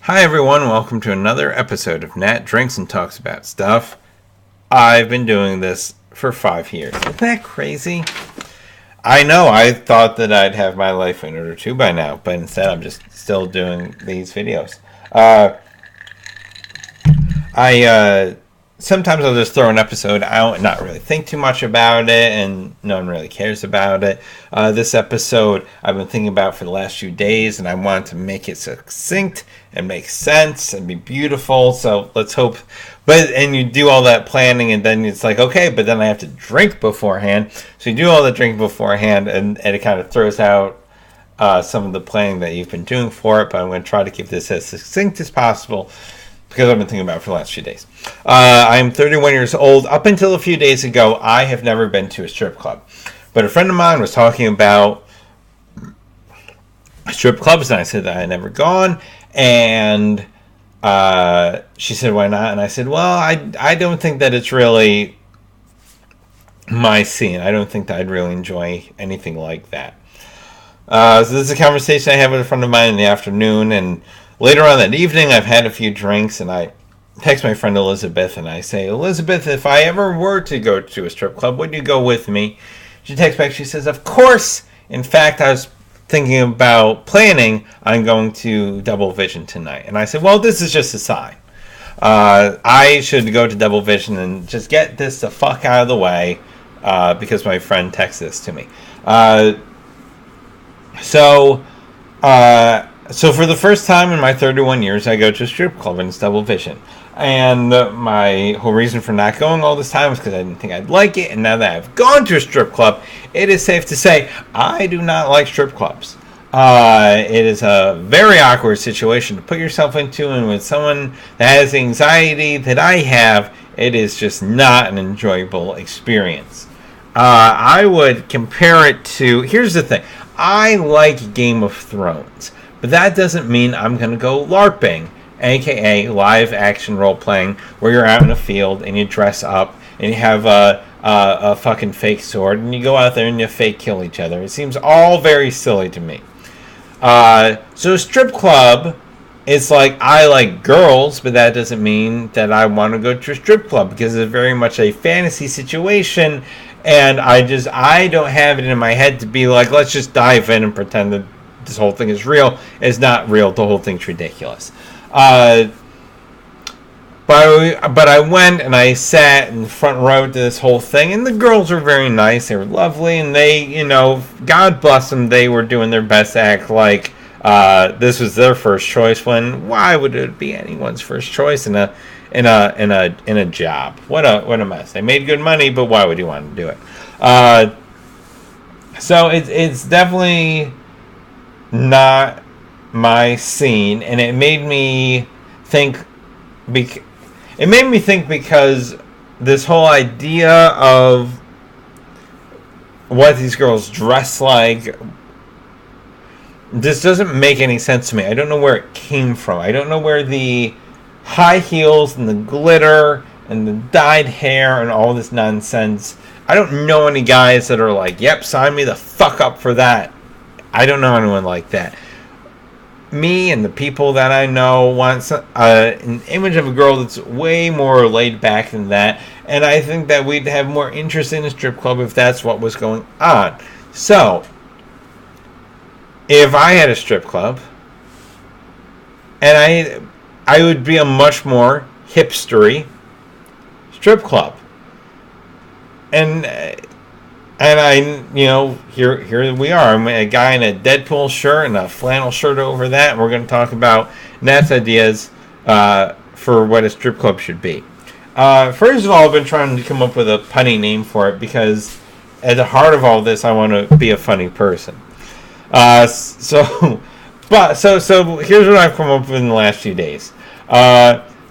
Hi everyone, welcome to another episode of Nat Drinks and Talks About Stuff. I've been doing this for 5 years. Isn't that crazy? I know, I thought that I'd have my life in order too by now, but instead I'm just still doing these videos. Sometimes I'll just throw an episode out and not really think too much about it, and no one really cares about it. This episode I've been thinking about for the last few days, and I want to make it succinct and make sense and be beautiful. So let's hope. And you do all that planning, and then it's like, okay, but then I have to drink beforehand. So you do all the drinking beforehand, and it kind of throws out some of the planning that you've been doing for it. But I'm going to try to keep this as succinct as possible, because I've been thinking about it for the last few days. I'm 31 years old. Up until a few days ago, I have never been to a strip club. But a friend of mine was talking about strip clubs, and I said that I had never gone. And she said, why not? And I said, well, I don't think that it's really my scene. I don't think that I'd really enjoy anything like that. So this is a conversation I had with a friend of mine in the afternoon, and later on that evening, I've had a few drinks, and I text my friend Elizabeth, and I say, Elizabeth, if I ever were to go to a strip club, would you go with me? She texts back, she says, of course. In fact, I was thinking about planning on going to Double Vision tonight. And I said, well, this is just a sign. I should go to Double Vision and just get this the fuck out of the way, because my friend texted this to me. So for the first time in my 31 years, I go to a strip club and it's Double Vision. And my whole reason for not going all this time was because I didn't think I'd like it. And now that I've gone to a strip club, it is safe to say I do not like strip clubs. It is a very awkward situation to put yourself into, and with someone that has anxiety that I have, it is just not an enjoyable experience. I would compare it to, here's the thing, I like Game of Thrones. But that doesn't mean I'm going to go LARPing, aka live action role playing, where you're out in a field and you dress up and you have a fucking fake sword and you go out there and you fake kill each other. It seems all very silly to me. So a strip club is like, I like girls, but that doesn't mean that I want to go to a strip club, because it's very much a fantasy situation, and I don't have it in my head to be like, let's just dive in and pretend that this whole thing is real. It's not real. The whole thing's ridiculous. But I went and I sat in the front row to this whole thing, and the girls were very nice. They were lovely, and they, God bless them, they were doing their best to act like this was their first choice. When why would it be anyone's first choice in a job? What a mess. They made good money, but why would you want to do it? So it's definitely not my scene, and it made me think because this whole idea of what these girls dress like, this doesn't make any sense to me. I don't know where it came from. I don't know where the high heels and the glitter and the dyed hair and all this nonsense. I don't know any guys that are like, yep, sign me the fuck up for that. I don't know anyone like that. Me and the people that I know want an image of a girl that's way more laid back than that. And I think that we'd have more interest in a strip club if that's what was going on. So, if I had a strip club, and I would be a much more hipstery strip club. And I, here we are. I'm a guy in a Deadpool shirt and a flannel shirt over that. And we're going to talk about Nat's ideas for what a strip club should be. First of all, I've been trying to come up with a punny name for it, because at the heart of all this, I want to be a funny person. So here's what I've come up with in the last few days.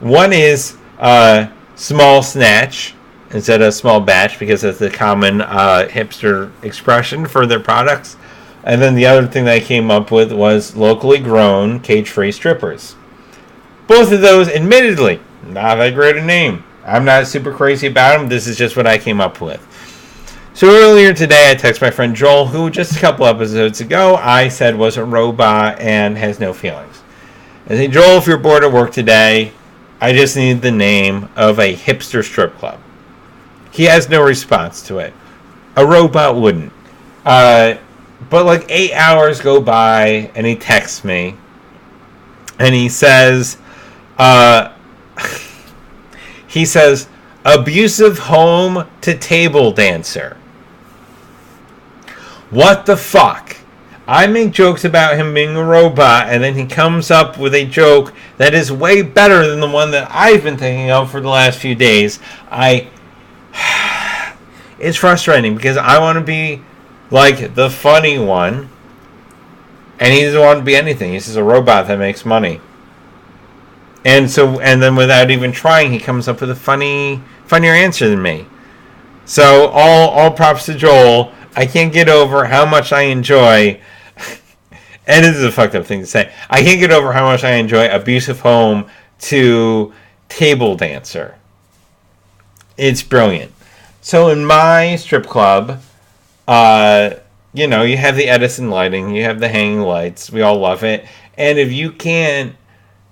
One is small snatch instead of small batch, because that's the common hipster expression for their products. And then the other thing that I came up with was locally grown, cage-free strippers. Both of those, admittedly, not that great a name. I'm not super crazy about them. This is just what I came up with. So earlier today, I texted my friend Joel, who just a couple episodes ago I said was a robot and has no feelings. I say, Joel, if you're bored at work today, I just need the name of a hipster strip club. He has no response to it. A robot wouldn't. But like 8 hours go by, and he texts me, and he says, abusive home to table dancer. What the fuck? I make jokes about him being a robot, and then he comes up with a joke that is way better than the one that I've been thinking of for the last few days. It's frustrating because I want to be like the funny one, and he doesn't want to be anything. He's just a robot that makes money. And then without even trying, he comes up with a funnier answer than me. So all props to Joel. I can't get over how much I enjoy, and this is a fucked up thing to say, I can't get over how much I enjoy abusive home to table dancer. It's brilliant. So in my strip club, you have the Edison lighting, you have the hanging lights, we all love it. And if you can't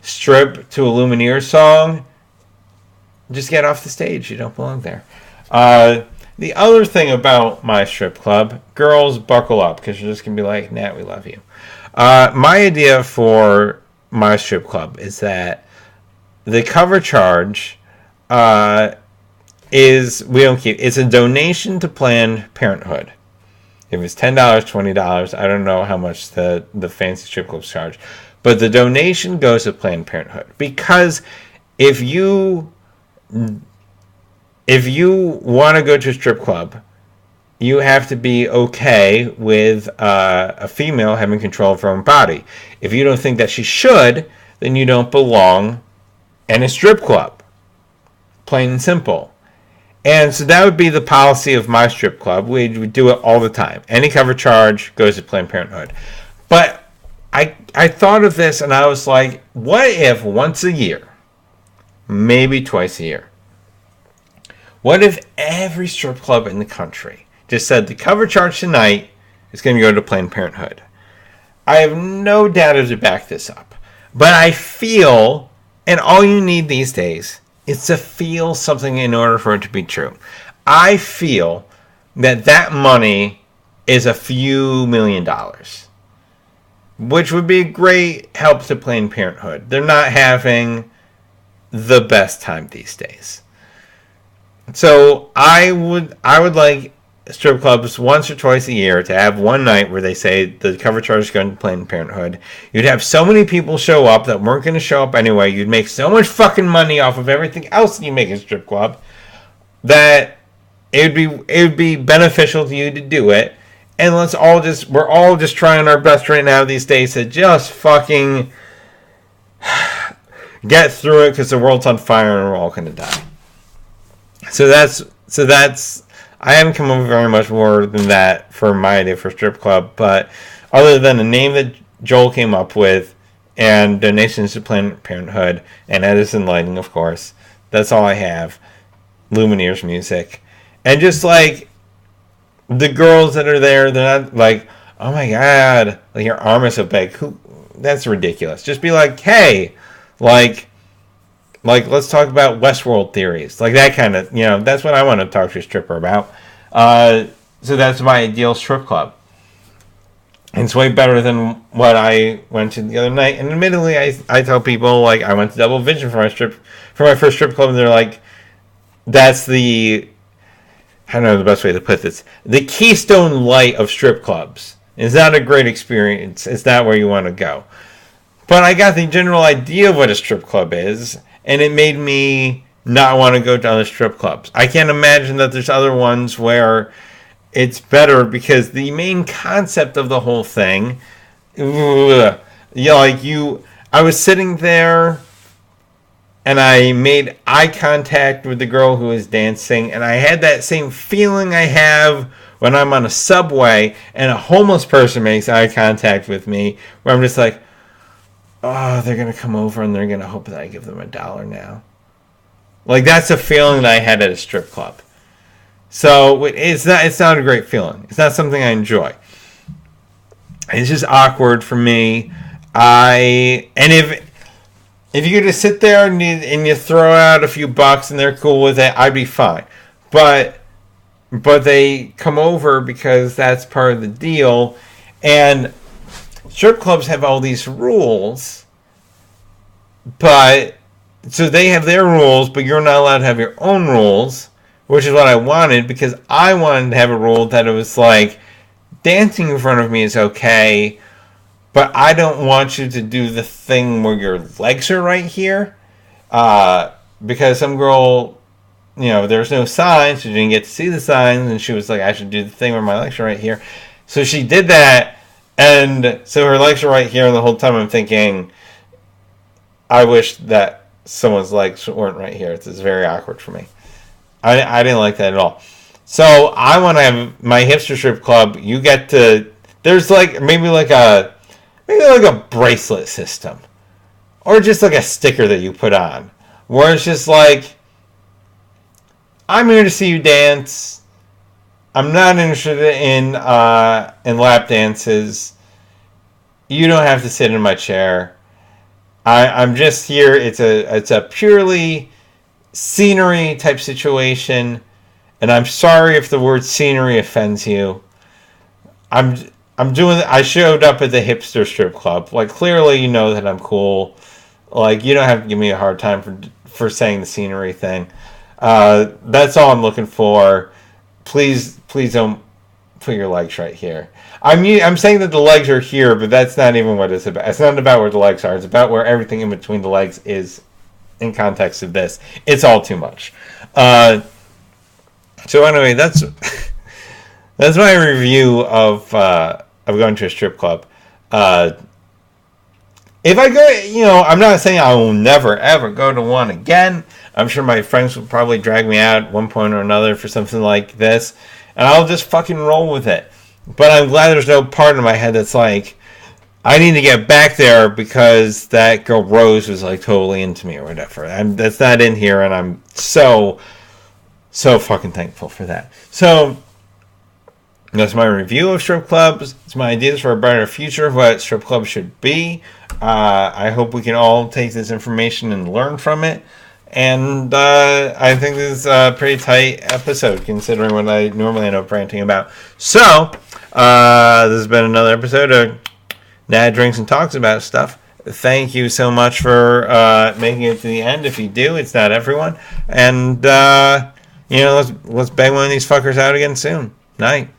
strip to a Lumineers song, just get off the stage. You don't belong there. The other thing about my strip club, girls, buckle up, because you're just going to be like, Nat, we love you. My idea for my strip club is that the cover charge it's a donation to Planned Parenthood. If it's $10, $20, I don't know how much the fancy strip clubs charge. But the donation goes to Planned Parenthood. Because if you want to go to a strip club, you have to be okay with a female having control of her own body. If you don't think that she should, then you don't belong in a strip club. Plain and simple. And so that would be the policy of my strip club. We do it all the time. Any cover charge goes to Planned Parenthood. But I thought of this and I was like, what if once a year, maybe twice a year, what if every strip club in the country just said the cover charge tonight is going to go to Planned Parenthood? I have no data to back this up. But I feel, and all you need these days is to feel something in order for it to be true. I feel that money is a few $1 million. Which would be a great help to Planned Parenthood. They're not having the best time these days. So I would like strip clubs once or twice a year to have one night where they say the cover charge is going to Planned Parenthood. You'd have so many people show up that weren't going to show up anyway. You'd make so much fucking money off of everything else that you make in a strip club that it would be beneficial to you to do it. And we're all just trying our best right now these days to just fucking get through it because the world's on fire and we're all going to die. So that's I haven't come up with very much more than that for my idea for strip club, but other than a name that Joel came up with and donations to Planned Parenthood and Edison lighting, of course, that's all I have. Lumineers music. And just like the girls that are there, they're not like, oh my god, like your arm is so big. That's ridiculous. Just be like, hey, like let's talk about Westworld theories. Like that kind of, that's what I want to talk to a stripper about. So that's my ideal strip club. And it's way better than what I went to the other night. And admittedly, I tell people, like, I went to Double Vision for my first strip club, and they're like, that's I don't know the best way to put this. The Keystone Light of strip clubs. Is that a great experience? Is that where you want to go? But I got the general idea of what a strip club is, and it made me not want to go to other strip clubs. I can't imagine that there's other ones where it's better because the main concept of the whole thing, I was sitting there and I made eye contact with the girl who was dancing, and I had that same feeling I have when I'm on a subway and a homeless person makes eye contact with me, where I'm just like, oh, they're going to come over and they're going to hope that I give them $1 now. Like, that's a feeling that I had at a strip club. So it's not a great feeling. It's not something I enjoy. It's just awkward for me. If you could just sit there and you throw out a few bucks and they're cool with it, I'd be fine. But they come over because that's part of the deal, and strip clubs have all these rules, but so they have their rules, but you're not allowed to have your own rules, which is what I wanted, because I wanted to have a rule that it was like, dancing in front of me is okay, but I don't want you to do the thing where your legs are right here, because some girl, there's no signs, so she didn't get to see the signs, and she was like, I should do the thing where my legs are right here. So she did that, and so her legs are right here, and the whole time I'm thinking, I wish that someone's legs weren't right here. It's very awkward for me. I didn't like that at all. So I want to have my hipster strip club. You get to, there's like maybe like a bracelet system, or just like a sticker that you put on, where it's just like, I'm here to see you dance. I'm not interested in lap dances. You don't have to sit in my chair. I'm just here. It's a purely scenery type situation, and I'm sorry if the word scenery offends you. I showed up at the hipster strip club. Like, clearly you know that I'm cool. Like, you don't have to give me a hard time for saying the scenery thing. That's all I'm looking for. Please don't put your legs right here. I'm saying that the legs are here, but that's not even what it's about. It's not about where the legs are. It's about where everything in between the legs is in context of this. It's all too much. So anyway, that's my review of going to a strip club. If I go, I'm not saying I will never ever go to one again. I'm sure my friends will probably drag me out at one point or another for something like this, and I'll just fucking roll with it. But I'm glad there's no part in my head that's like, I need to get back there because that girl Rose was like totally into me or whatever. That's not in here, and I'm so fucking thankful for that. So that's my review of strip clubs. It's my ideas for a better future of what strip clubs should be. I hope we can all take this information and learn from it. And I think this is a pretty tight episode considering what I normally end up ranting about. So, this has been another episode of Nad Drinks and Talks About Stuff. Thank you so much for making it to the end. If you do, it's not everyone. And, let's bang one of these fuckers out again soon. Night.